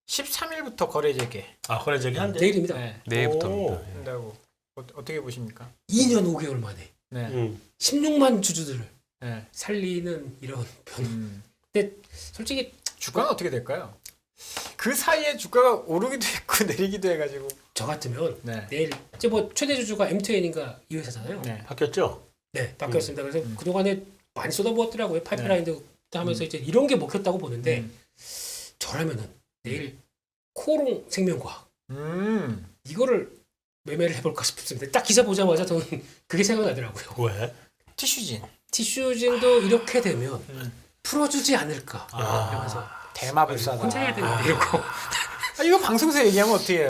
13일부터 거래 재개 거래 재개 한대. 내일입니다. 네, 내일부터입니다. 한다고 어떻게 보십니까? 2년 5개월 만에 네. 16만 주주들을 네. 살리는 이런 변. 근데 솔직히 주가는 어떻게 될까요? 그 사이에 주가가 오르기도 했고 내리기도 해가지고. 저 같으면 네. 내일 이제 뭐 최대 주주가 M2N인가 이 회사잖아요. 네. 바뀌었죠? 네, 바뀌었습니다. 그래서 그동안에 많이 쏟아부었더라고요. 파이프라인도 하면서 이제 이런 게 먹혔다고 보는데 저라면은 내일 코오롱 생명과학 이거를 매매를 해볼까 싶습니다. 딱 기사 보자마자 저는 그게 생각나더라고요. 왜? 티슈진. 티슈진도 이렇게 되면 풀어주지 않을까 이러면서 대마불사다. 혼자 해야 되는데 이러고 이거 방송에서 얘기하면 어떻게 해요?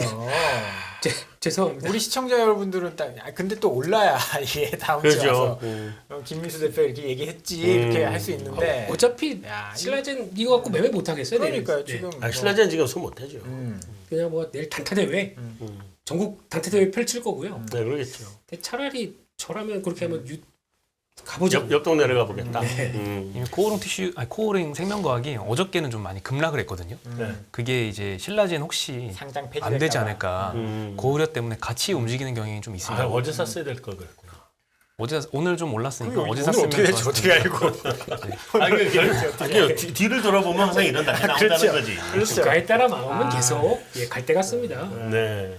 죄송합니다. 우리 시청자 여러분들은 딱 근데 또 올라야 이게 다음 주에 와서 그렇죠. 김민수 대표 이렇게 얘기했지 이렇게 할 수 있는데 어차피 야, 신라젠 이거 갖고 매매 못 하겠어요. 그러니까요 내일. 지금 신라젠 지금 손 못 대죠. 그냥 뭐 내일 단타 대회 전국 단타 대회 펼칠 거고요. 네, 그러겠죠. 근데 차라리 저라면 그렇게 하면 가보자. 옆 동네를 가보겠다. 이미 코오링 생명과학이 어저께는 좀 많이 급락을 했거든요. 네. 그게 이제 신라젠 혹시 상장 폐지 안 되지 않을까. 음. 그 우려 때문에 같이 움직이는 경향이 좀 있습니다. 어제 샀어야 될 걸 그랬구나. 오늘 좀 올랐으니까 어제 오늘 샀으면 어떻게 될지 어떻게 알고? 뒤를 돌아보면 항상 이런 날이 나온다는 그렇죠. 거지. 그렇죠. 주가에 따라 마음은 아. 계속 갈 때 같습니다. 네.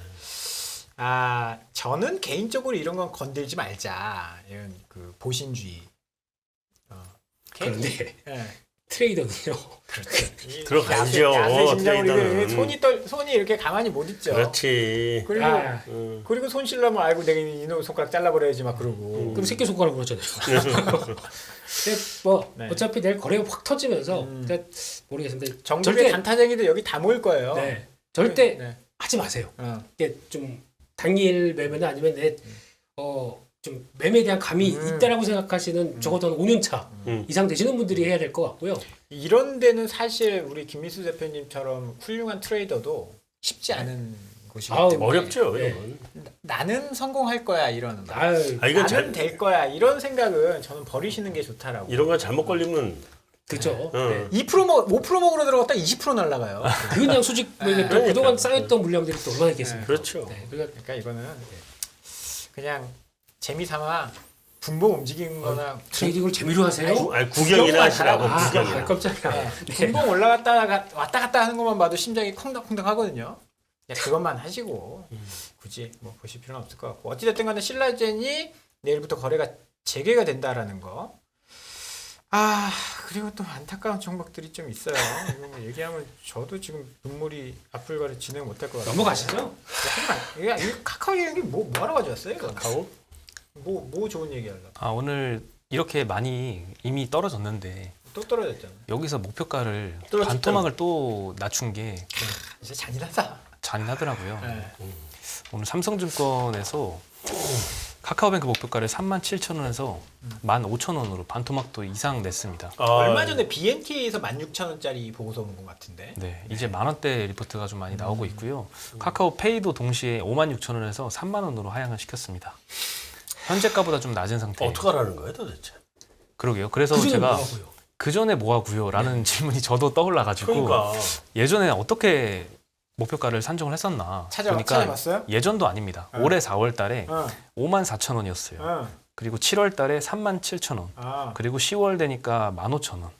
저는 개인적으로 이런 건 건들지 말자 이런 그 보신주의. 그런데 네. 트레이더는요. 그렇죠. 들어가죠. 야세 심장으로 트레이더는. 이게 손이 이렇게 가만히 못 있죠. 그렇지. 그리고 그리고 손 실려면 알고 내가 이놈 손가락 잘라버려야지 막 그러고. 그럼 새끼 손가락으로 하잖아요. 근데 뭐 네. 어차피 내일 거래가 확 터지면서 근데 모르겠습니다. 전국의 단타쟁이들 여기 다 모일 거예요. 네, 절대 네. 하지 마세요. 어. 이게 좀 당일 매매나 아니면 좀 매매에 대한 감이 있다라고 생각하시는 적어도 한 5년 차 이상 되시는 분들이 해야 될 것 같고요. 이런 데는 사실 우리 김민수 대표님처럼 훌륭한 트레이더도 쉽지 않은 곳이기 아우, 때문에 어렵죠. 네. 이런 건. 나는 성공할 거야 이런 아유, 이건 나는 될 거야 이런 생각은 저는 버리시는 게 좋다라고. 이런 거 잘못 걸리면 그죠. 응. 네. 5% 먹으러 들어갔다 20% 날라가요. 그냥 수직 매매 또 그동안 쌓였던 물량들이 또 얼마나 있겠습니까? 그렇죠. 네. 그러니까 이거는 그냥 재미삼아 분봉 움직이는 거나 트레이딩을 재미로 하세요? 구경이나 하시라고. 아, 구경이나. 깜짝이야. 분봉 올라갔다가 왔다 갔다 하는 것만 봐도 심장이 콩닥콩닥 하거든요. 그냥 그것만 하시고 굳이 뭐 보실 필요는 없을 것 같고 어찌됐든 간에 신라젠이 내일부터 거래가 재개가 된다라는 거. 그리고 또 안타까운 종목들이 좀 있어요. 이거 뭐 얘기하면 저도 지금 눈물이 앞불가를 진행 못할 것 같아요. 넘어가시죠. 이거 카카오 얘기 뭐하러 가져왔어요? 이거? 카카오? 뭐 좋은 얘기 하려고? 오늘 이렇게 많이 이미 떨어졌는데 또 떨어졌잖아요. 여기서 목표가를 떨어졌잖아요. 반토막을 또 낮춘 게 이제 잔인하다. 잔인하더라고요. 네. 오늘 삼성증권에서 카카오뱅크 목표가를 37,000원에서 15,000원으로 반토막도 이상 냈습니다. 얼마 전에 BNK에서 16,000원짜리 보고서 본 것 같은데. 네, 이제 만원대 리포트가 좀 많이 나오고 있고요. 카카오페이도 동시에 56,000원에서 3만원으로 하향을 시켰습니다. 현재가보다 좀 낮은 상태. 어떡하라는 거예요 도대체? 그러니까 그래서 그전에 제가 뭐하고요? 그 전에 뭐 하고요? 라는 질문이 저도 떠올라가지고 그러니까. 예전에 어떻게 목표가를 산정을 했었나 찾아봤어요? 예전도 아닙니다. 올해 4월 달에 어. 54,000원이었어요. 어. 그리고 7월 달에 37,000원. 그리고 10월 되니까 15,000원.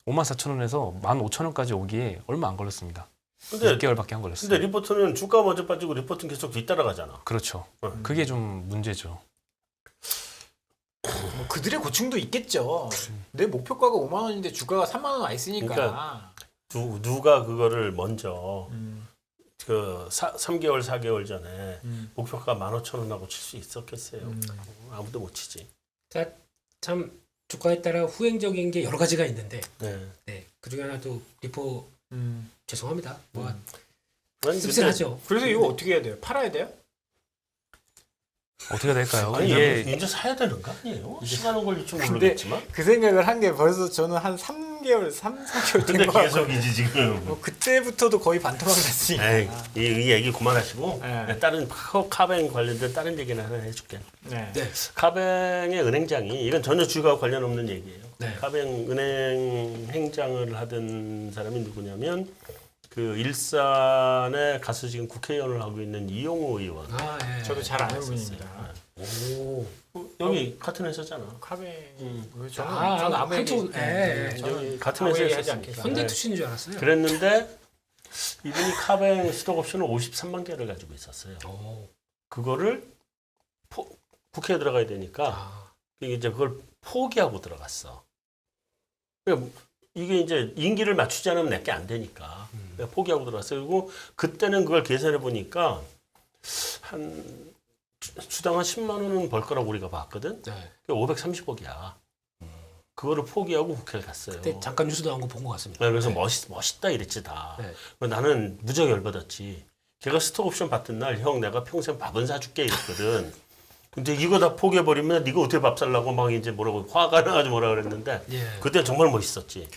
54,000원에서 15,000원까지 오기에 얼마 안 걸렸습니다. 근데 6개월밖에 안 걸렸어요. 근데 리포트는 주가 먼저 빠지고 리포트는 계속 뒤따라가잖아. 그렇죠. 그게 좀 문제죠. 뭐 그들의 고충도 있겠죠. 내 목표가가 5만 원인데 주가가 3만 원 와 있으니까. 그러니까 누가 그거를 먼저 그 3개월 4개월 전에 목표가 15,000원하고 칠 수 있었겠어요. 아무도 못 치지. 자, 참 주가에 따라 후행적인 게 여러 가지가 있는데 네. 네, 그 중에 하나도 리포 죄송합니다. 뭐 아니, 근데 씁쓸하죠. 그래서 이거 어떻게 해야 돼요? 팔아야 돼요? 어떻게 해야 될까요? 아니 이게 이제 사야 되는 거 아니에요? 시간은 걸릴지 근데 모르겠지만. 그 생각을 한 게 벌써 저는 한 3개월, 4개월 근데 된 거 같고 계속이지 지금. 뭐 그때부터도 거의 반토막 났으니까. 에이, 이 얘기 그만하시고 네. 다른 카뱅 관련된 다른 얘기는 하나 해줄게. 네. 네. 카뱅의 은행장이 이건 전혀 주가와 관련 없는 얘기예요. 네. 카뱅 은행 행장을 하던 사람이 누구냐면 그 일산에 가서 지금 국회의원을 하고 있는 이용호 의원. 아, 예. 저도 잘 아는 분입니다. 오. 여기 같은 회사잖아. 카뱅. 저는 아, 저는 아무 얘기. 한쪽, 예. 저는 같은 아무 회사에 얘기 하지 있었으니까. 않겠습니다. 현대 투신인 줄 알았어요. 그랬는데 이분이 카뱅 스톡 옵션을 53만 개를 가지고 있었어요. 오. 그거를 국회에 들어가야 되니까 아. 이제 그걸 포기하고 들어갔어. 그러니까 이게 이제 임기를 맞추지 않으면 내게 안 되니까 포기하고 들어갔어요. 그리고 그때는 그걸 계산해 보니까 한 주당 한 10만 원은 벌 거라고 우리가 봤거든. 네. 530억이야. 그거를 포기하고 국회를 갔어요. 그때 잠깐 뉴스 나온 거 본 것 같습니다. 네, 그래서 네. 멋있다 이랬지 다. 네. 나는 무지하게 열받았지. 걔가 스톡 옵션 받던 날 형 내가 평생 밥은 사줄게 이랬거든. 근데 이거 다 포기해버리면 네가 어떻게 밥 살라고 막 이제 뭐라고 화가 나가지고 뭐라 그랬는데 예. 그때 정말 멋있었지.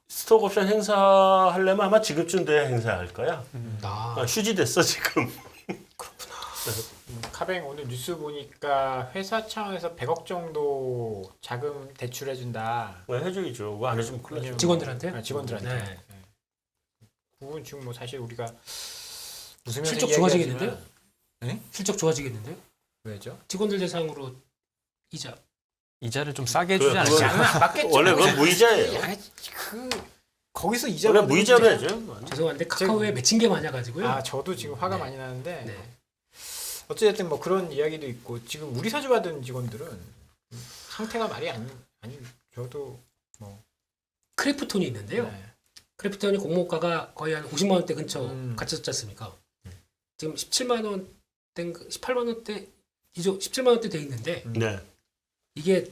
스톡 옵션 행사하려면 아마 지금쯤 돼야 행사할 거야. 아. 휴지 됐어 지금. 카뱅 오늘 뉴스 보니까 회사 차원에서 100억 정도 자금 대출해준다. 왜 해줘야죠. 그거 안 해주면 큰일 나죠. 직원들한테? 직원들한테. 네. 네. 그건 지금 뭐 사실 우리가 웃으면서 실적 이야기하지만- 좋아지겠는데요? 네? 실적 좋아지겠는데요? 왜죠? 직원들 대상으로 이자. 이자를 좀 싸게 그거- 해주지 그거- 않을까? 양은 안 받겠죠. 원래 그건 무이자예요. 아니, 그 거기서 이자 원래 받는 무이자로 진짜- 해죠. 죄송한데 카카오에 맺힌 게 많아가지고요. 아 저도 지금 화가 네. 많이 나는데 네. 어쨌든 뭐 그런 이야기도 있고 지금 우리 사주 받은 직원들은 상태가 말이 아니 저도 크래프톤이 있는데요. 네. 크래프톤이 공모가가 거의 한 50만 원대 근처 음. 갔었지 않습니까? 지금 17만 원대, 18만 원대, 17만 원대 돼 있는데 네. 이게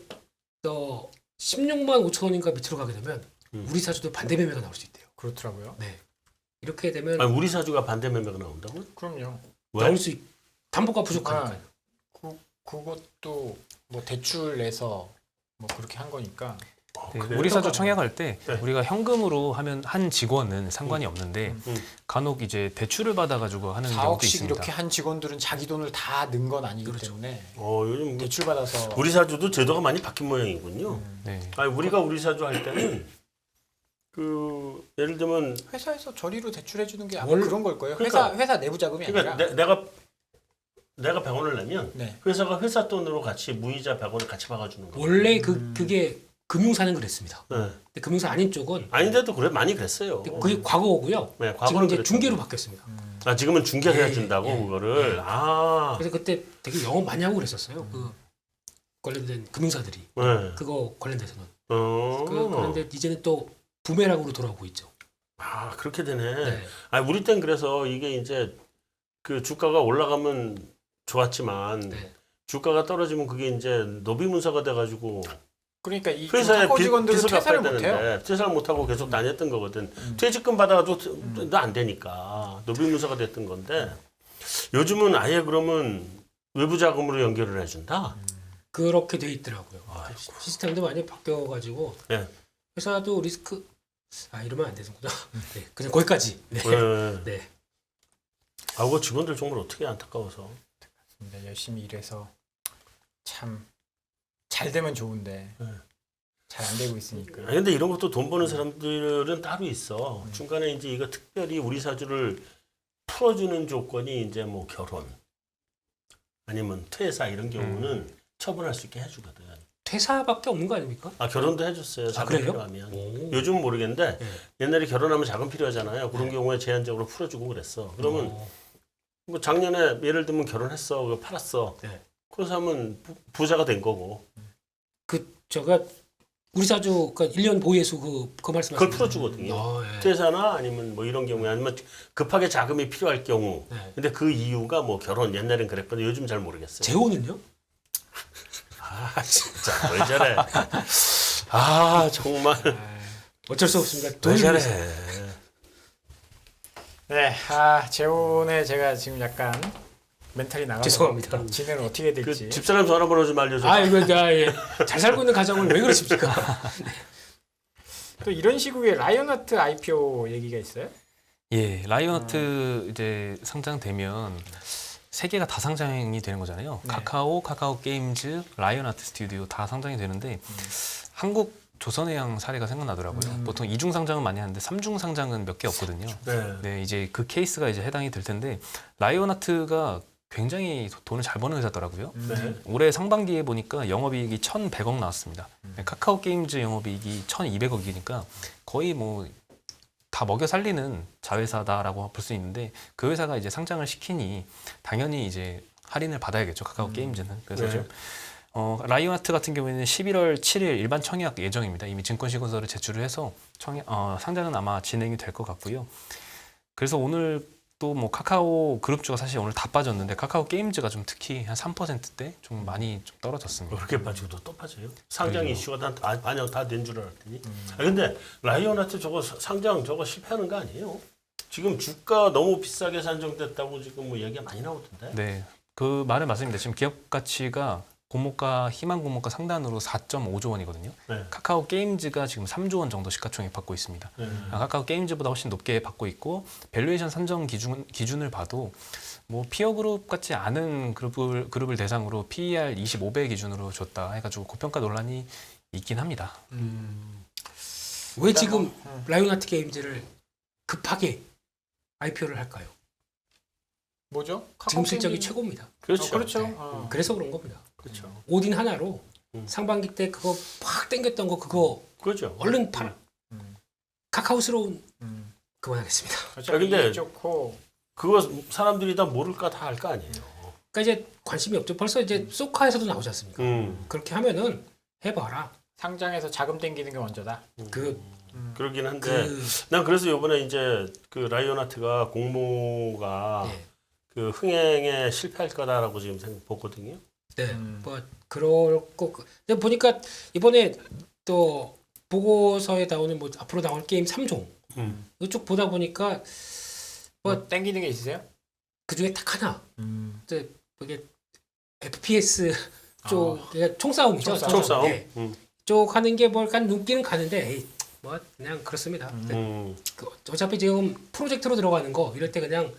16만 5천 원인가 밑으로 가게 되면 음. 우리 사주도 반대 매매가 나올 수 있대요. 그렇더라고요. 네. 이렇게 되면 아니, 우리 사주가 반대 매매가 나온다고? 그럼요. 왜? 나올 수 담보가 부족하니까요. 그것도 뭐 대출 내서 뭐 그렇게 한 거니까. 네, 그래요? 우리 사주 청약할 때 네. 우리가 현금으로 하면 한 직원은 상관이 없는데 음. 간혹 이제 대출을 받아가지고 하는 경우도 4억씩 있습니다. 이렇게 한 직원들은 자기 돈을 다 넣은 건 아니기 그렇죠. 때문에 요즘 대출 받아서 우리 사주도 제도가 많이 바뀐 모양이군요. 네. 아니 우리가 우리 사주 할 때는 그 예를 들면 회사에서 저리로 대출해 주는 게 아마 월- 그런 걸 거예요. 그러니까- 회사 내부 자금이 그러니까 아니라. 내가 100원을 내면 네. 회사가 회사 돈으로 같이 무이자 100원을 같이 박아주는 거예요. 원래 그게 금융사는 그랬습니다. 네. 근데 금융사 아닌 쪽은 아닌데도 그래 많이 그랬어요. 그게 과거고요. 네, 지금 과거는 이제 그랬죠. 중개로 바뀌었습니다. 아 지금은 중개를 예, 해준다고 예, 그거를 예. 아 그래서 그때 되게 영업 많이 하고 그랬었어요. 그 관련된 금융사들이 네. 그거 관련돼서는. 어. 그런데 이제는 또 부메랑으로 돌아오고 있죠. 아 그렇게 되네. 네. 아 우리 땐 그래서 이게 이제 그 주가가 올라가면 좋았지만 네. 주가가 떨어지면 그게 이제 노비 문서가 돼가지고 그러니까 이 회사에 카카오 직원들은 빚을 퇴사를 갚아야 못 해요. 되는데 퇴사를 못 하고 계속 다녔던 거거든. 퇴직금 받아가지고 너 안 되니까 노비 문서가 됐던 건데 요즘은 아예 그러면 외부 자금으로 연결을 해준다. 그렇게 돼 있더라고요. 아이고. 시스템도 많이 바뀌어가지고 네. 회사도 리스크 이러면 안 되는구나. 네, 그냥 거기까지. 네. 네. 네. 아, 그 직원들 정말 어떻게 안타까워서. 네, 열심히 일해서 참 잘 되면 좋은데 네. 잘 안 되고 있으니까. 아니, 근데 이런 것도 돈 버는 사람들은 따로 있어. 중간에 이제 이거 특별히 우리 사주를 풀어주는 조건이 이제 뭐 결혼 아니면 퇴사 이런 경우는 처분할 수 있게 해주거든. 퇴사밖에 없는 거 아닙니까? 아 결혼도 해줬어요. 자금 그래요? 필요하면. 오. 요즘은 모르겠는데 네. 옛날에 결혼하면 자금 필요하잖아요. 그런 경우에 제한적으로 풀어주고 그랬어. 그러면 뭐 작년에 예를 들면 결혼했어, 그거 팔았어. 네. 그래서 하면 부자가 된 거고. 제가 우리 사주 그 1년 보유예수 그 말씀하시는 그걸 풀어주거든요. 예. 퇴사나 아니면 뭐 이런 경우에 아니면 급하게 자금이 필요할 경우. 네. 근데 그 이유가 뭐 결혼 옛날엔 그랬거든요. 요즘 잘 모르겠어요. 재혼은요? 아 진짜 왜 저래? 아 정말 어쩔 수 없습니다. 왜 돈을 저래? 위해서. 네, 재혼에 제가 지금 약간 멘탈이 나가서 죄송합니다. 진행을 어떻게 그 될지. 집사람 전화번호 좀 알려줘. 이거 예. 잘 살고 있는 가정을 왜 그러십니까? 또 이런 시국에 라이온하트 IPO 얘기가 있어요? 예, 라이온하트 이제 상장되면 세 개가 다 상장이 되는 거잖아요. 네. 카카오 게임즈, 라이온하트 스튜디오 다 상장이 되는데 한국 조선해양 사례가 생각나더라고요. 보통 이중 상장은 많이 하는데 삼중 상장은 몇 개 없거든요. 네. 네, 이제 그 케이스가 이제 해당이 될 텐데 라이온하트가 굉장히 돈을 잘 버는 회사더라고요. 네. 올해 상반기에 보니까 영업이익이 1,100억 나왔습니다. 카카오 게임즈 영업이익이 1,200억이니까 거의 뭐 다 먹여 살리는 자회사다라고 볼 수 있는데 그 회사가 이제 상장을 시키니 당연히 이제 할인을 받아야겠죠. 카카오 게임즈는. 그래서 네. 좀 라이온하트 같은 경우에는 11월 7일 일반 청약 예정입니다. 이미 증권신고서를 제출을 해서 상장은 아마 진행이 될 것 같고요. 그래서 오늘 또 뭐 카카오 그룹주가 사실 오늘 다 빠졌는데 카카오 게임즈가 좀 특히 한 3%대 좀 많이 좀 떨어졌습니다. 그렇게 빠지고 또 빠져요? 상장 그래요. 이슈가 아니요 다 된 줄 알았더니. 근데 라이온하트 저거 상장 저거 실패하는 거 아니에요? 지금 주가 너무 비싸게 산정됐다고 지금 뭐 얘기가 많이 나오던데. 네, 그 말은 맞습니다. 지금 기업 가치가 공모가 희망 공모가 상단으로 4.5조 원이거든요. 네. 카카오 게임즈가 지금 3조 원 정도 시가총액 받고 있습니다. 네. 카카오 게임즈보다 훨씬 높게 받고 있고 밸류에이션 산정 기준을 봐도 뭐 피어 그룹 같지 않은 그룹을 대상으로 PER 25배 기준으로 줬다 해가지고 고평가 논란이 있긴 합니다. 왜 지금 라이온하트 게임즈를 급하게 IPO를 할까요? 뭐죠? 지금 카카오 실적이 게임즈? 최고입니다. 그렇죠. 그렇죠. 네. 어. 그래서 그런 겁니다. 그렇죠. 오딘 하나로 상반기 때 그거 팍 땡겼던 거 그거 그렇죠. 얼른 팔아. 음. 카카오스러운 음. 그만하겠습니다. 그렇죠. 근데- 이익 좋고 그거 사람들이 다 모를까 다 알 거 아니에요. 그러니까 이제 관심이 없죠. 벌써 이제 소카에서도 나오지 않습니까? 그렇게 하면은 해봐라. 상장해서 자금 땡기는 게 먼저다. 그 그러긴 한데 난 그래서 이번에 이제 그 라이온하트가 공모가 네. 그 흥행에 실패할 거다라고 지금 보거든요. 네, 뭐 그럴 거. 근데 보니까 이번에 또 보고서에 나오는 뭐 앞으로 나올 게임 3종 이쪽 보다 보니까 뭐 땡기는 게 있으세요? 그 중에 딱 하나. 이제 이게 FPS 쪽 그러니까 총싸움이죠. 총싸움. 네. 쪽 하는 게 뭐 약간 눈길은 가는데 에이, 뭐 그냥 그렇습니다. 그 어차피 지금 프로젝트로 들어가는 거 이럴 때 그냥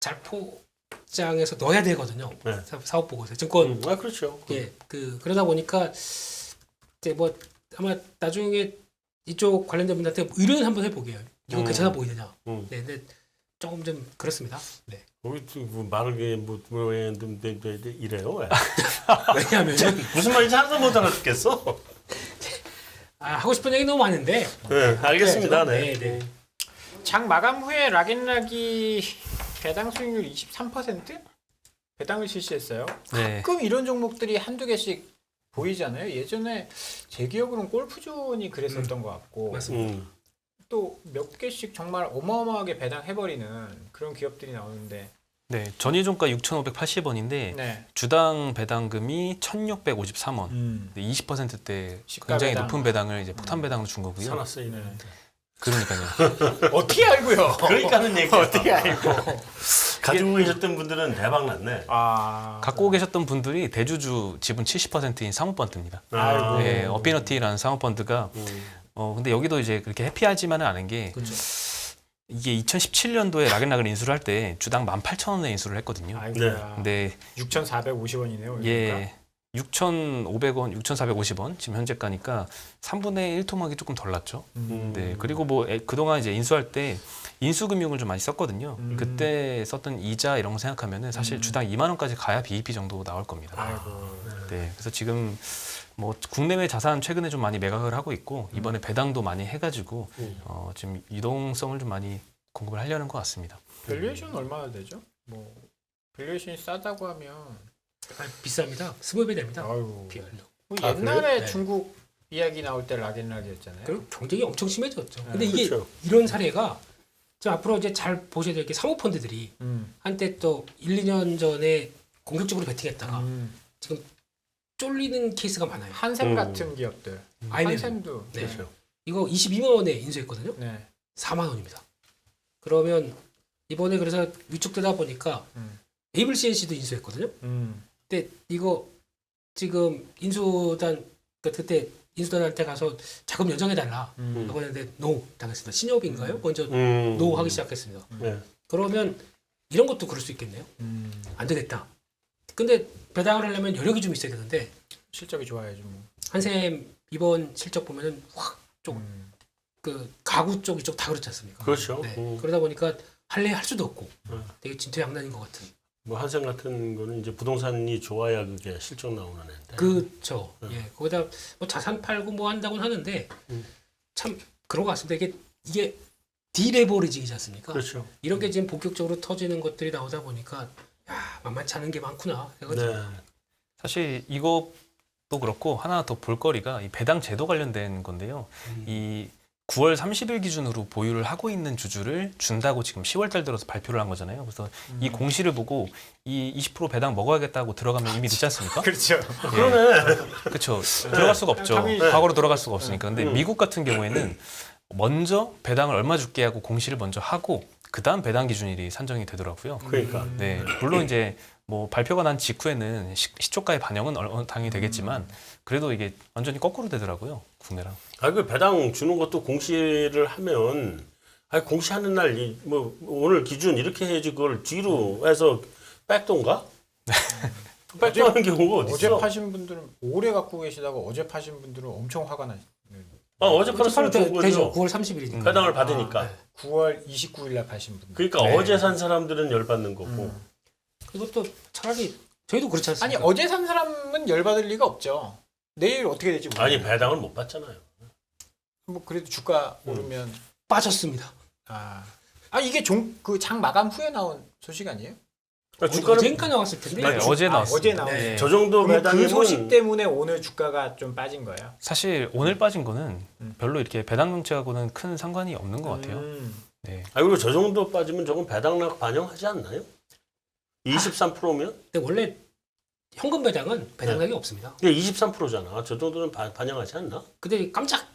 잘 포장해서 넣어야 되거든요. 네. 사업 보고서 증권 아 그렇죠. 예, 그러다 보니까 이제 뭐 아마 나중에 이쪽 관련된 분한테 의뢰는 한번 해보게요. 이거 괜찮아 보이느냐. 네, 근데 조금 좀 그렇습니다. 네. 우리 뭐 말을 뭐왜 이래요? 왜? 왜냐하면 무슨 말인지 하나도 못 알아듣겠어. 하고 싶은 얘기 너무 많은데. 네, 알겠습니다. 네, 네. 네. 장 마감 후에 락앤락이 배당 수익률 23%? 배당을 실시했어요. 네. 가끔 이런 종목들이 한두 개씩 보이잖아요. 예전에 제 기억으로는 골프존이 그랬었던 것 같고 맞습니다. 또 몇 개씩 정말 어마어마하게 배당해버리는 그런 기업들이 나오는데 네, 전이종가 6,580원인데 네. 주당 배당금이 1,653원. 20%대 시가 굉장히 배당. 높은 배당을 이제 폭탄 배당으로 준 거고요. 사놨어 이 그러니까요. 어떻게 알고요? 그러니까는 얘기 어떻게 알고? 가지고 계셨던 분들은 대박 났네. 갖고 계셨던 분들이 대주주 지분 70%인 사모펀드입니다. 아이고. 네, 어피너티라는 사모펀드가 근데 여기도 이제 그렇게 해피하지만은 않은 게 그렇죠. 이게 2017년도에 락앤락을 인수를 할 때 주당 18,000원에 인수를 했거든요. 아이고야. 근데 6,450원이네요. 예, 6,500원, 6,450원 지금 현재가니까 3분의 1 토막이 조금 덜 났죠. 네. 그리고 뭐 그동안 이제 인수할 때 인수금융을 좀 많이 썼거든요. 그때 썼던 이자 이런 거 생각하면은 사실 주당 2만 원까지 가야 BEP 정도 나올 겁니다. 아이고. 네. 그래서 지금 뭐 국내외 자산 최근에 좀 많이 매각을 하고 있고 이번에 배당도 많이 해가지고 지금 유동성을 좀 많이 공급을 하려는 것 같습니다. 밸류에이션 얼마나 되죠? 뭐 밸류에이션이 싸다고 하면 비쌉니다. 20배 됩니다. 아유. 비율로. 뭐 아, 옛날에 그래요? 네. 중국 이야기 나올 때 락앤락이었잖아요. 그리고 경쟁이 엄청 심해졌죠. 네. 근데 이게 그렇죠. 이런 사례가 좀 앞으로 이제 잘 보셔야 될 게 사모펀드들이 한때 또 1, 2년 전에 공격적으로 베팅했다가 지금 쫄리는 케이스가 많아요. 한샘 같은 기업들. IMM. 한샘도 네. 그렇죠. 이거 22만 원에 인수했거든요. 네. 4만 원입니다. 그러면 이번에 그래서 위축되다 보니까 에이블 CNC도 인수했거든요. 근데 이거 지금 인수단 그때 인수단한테 가서 자금 연장해달라 하고 했는데 노 당했습니다. 신협인가요? 먼저 노 하기 시작했습니다. 네. 그러면 이런 것도 그럴 수 있겠네요. 안 되겠다. 근데 배당을 하려면 여력이 좀 있어야 되는데 실적이 좋아야지 뭐. 한샘 이번 실적 보면은 확좀 그 가구 쪽 이쪽 다 그렇지 않습니까? 그렇죠. 네. 그러다 보니까 할래 할 수도 없고 되게 진퇴양난인 것 같은. 뭐 한샘 같은 거는 이제 부동산이 좋아야 그게 실적 나오는 애인데. 그렇죠. 예, 거기다 뭐 자산 팔고 뭐 한다고는 하는데 참 그런 것 같습니다. 이게 디레버리징이지 않습니까? 그렇죠. 이런 게 지금 본격적으로 터지는 것들이 나오다 보니까 야 만만치 않은 게 많구나. 네. 사실 이것도 그렇고 하나 더 볼거리가 이 배당 제도 관련된 건데요. 이 9월 30일 기준으로 보유를 하고 있는 주주를 준다고 지금 10월 달 들어서 발표를 한 거잖아요. 그래서 이 공시를 보고 이 20% 배당 먹어야겠다고 들어가면 이미 늦지 않습니까? 그렇죠. 그러네. 그렇죠. 들어갈 수가 없죠. 당연히- 과거로 돌아갈 수가 없으니까. 근데 미국 같은 경우에는 먼저 배당을 얼마 줄게 하고 공시를 먼저 하고 그다음 배당 기준일이 산정이 되더라고요. 그러니까. 네, 물론 이제 뭐 발표가 난 직후에는 시초가의 반영은 당연히 되겠지만 그래도 이게 완전히 거꾸로 되더라고요. 국내랑. 아, 그 배당 주는 것도 공시를 하면, 아, 공시하는 날, 뭐, 오늘 기준 이렇게 해야지 그걸 뒤로 해서 백돈가? 백돈하는 경우가 어제 어딨어? 파신 분들은 오래 갖고 계시다가 어제 파신 분들은 엄청 화가 나요. 아, 어제 팔았으면 좋은 되죠. 거죠. 9월 30일이니까. 배당을 받으니까. 9월 29일 날 파신 분들. 그러니까 네. 어제 산 사람들은 열받는 거고. 그것도 차라리 저희도 그렇지 아니 않습니까? 어제 산 사람은 열받을 리가 없죠. 내일 어떻게 될지 모르. 아니, 배당을 못 받잖아요. 뭐 그래도 주가 오르면 빠졌습니다. 이게 그 장 마감 후에 나온 소식 아니에요? 그러니까 주가는 어젠가 나왔을 텐데. 네, 어제 나왔습니다. 어제 나온. 네. 저 정도 그럼 배당이면 그 소식 때문에 오늘 주가가 좀 빠진 거예요. 사실 오늘 빠진 거는 별로 이렇게 배당 명치하고는 큰 상관이 없는 것 같아요. 네. 아, 그리고 저 정도 빠지면 저건 배당락 반영하지 않나요? 23%면? 근데 원래 현금 배당은 배당락이 없습니다. 이게 23%잖아. 저 정도는 반영하지 않나? 근데 깜짝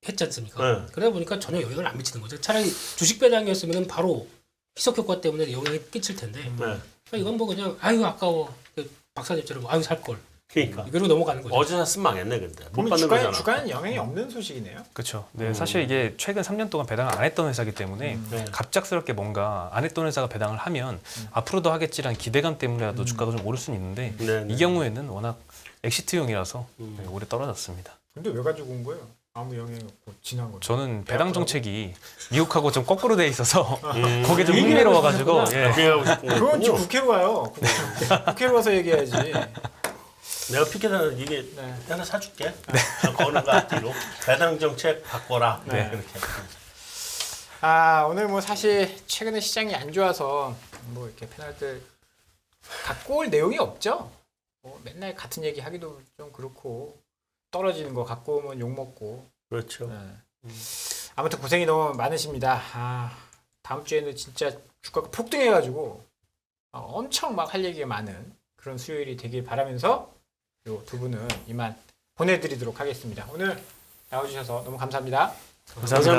했지 않습니까? 네. 그러다 보니까 전혀 영향을 안 미치는 거죠. 차라리 주식 배당이었으면 바로 희석 효과 때문에 영향이 끼칠 텐데 네. 이건 뭐 그냥 아유 아까워 박사님처럼 아유 살 걸 그러니까. 이대로 넘어가는 거죠. 어제 샀으면 망했네, 근데. 못 그러면 받는 거잖아. 주가는 영향이 없는 소식이네요. 그렇죠. 네, 사실 이게 최근 3년 동안 배당을 안 했던 회사이기 때문에 네. 갑작스럽게 뭔가 안 했던 회사가 배당을 하면 앞으로도 하겠지라는 기대감 때문에라도 주가가 좀 오를 수는 있는데 네, 네. 이 경우에는 워낙 엑시트용이라서 네, 오래 떨어졌습니다. 근데 왜 가지고 온 거예요? 아무 영향이 없고 지난 거죠. 저는 배당 정책이 미국하고 좀 거꾸로 돼 있어서 거기에 좀 얘기를 흥미로워가지고 하셨구나. 예. 얘기하고 싶은 그건 거군요. 지금 국회로 가요. 국회로 가서 얘기해야지. 내가 피켓하나 이게 네. 하나 사줄게. 거는 거 앞뒤로. 배당 정책 바꿔라. 네. 그렇게. 오늘 뭐 사실 최근에 시장이 안 좋아서 뭐 이렇게 패널들 갖고 올 내용이 없죠. 뭐 맨날 같은 얘기 하기도 좀 그렇고 떨어지는 거 갖고 오면 욕 먹고. 그렇죠. 네. 아무튼 고생이 너무 많으십니다. 다음 주에는 진짜 주가가 폭등해가지고 엄청 막 할 얘기가 많은 그런 수요일이 되길 바라면서 요 두 분은 이만 보내드리도록 하겠습니다. 오늘 나와주셔서 너무 감사합니다. 감사합니다.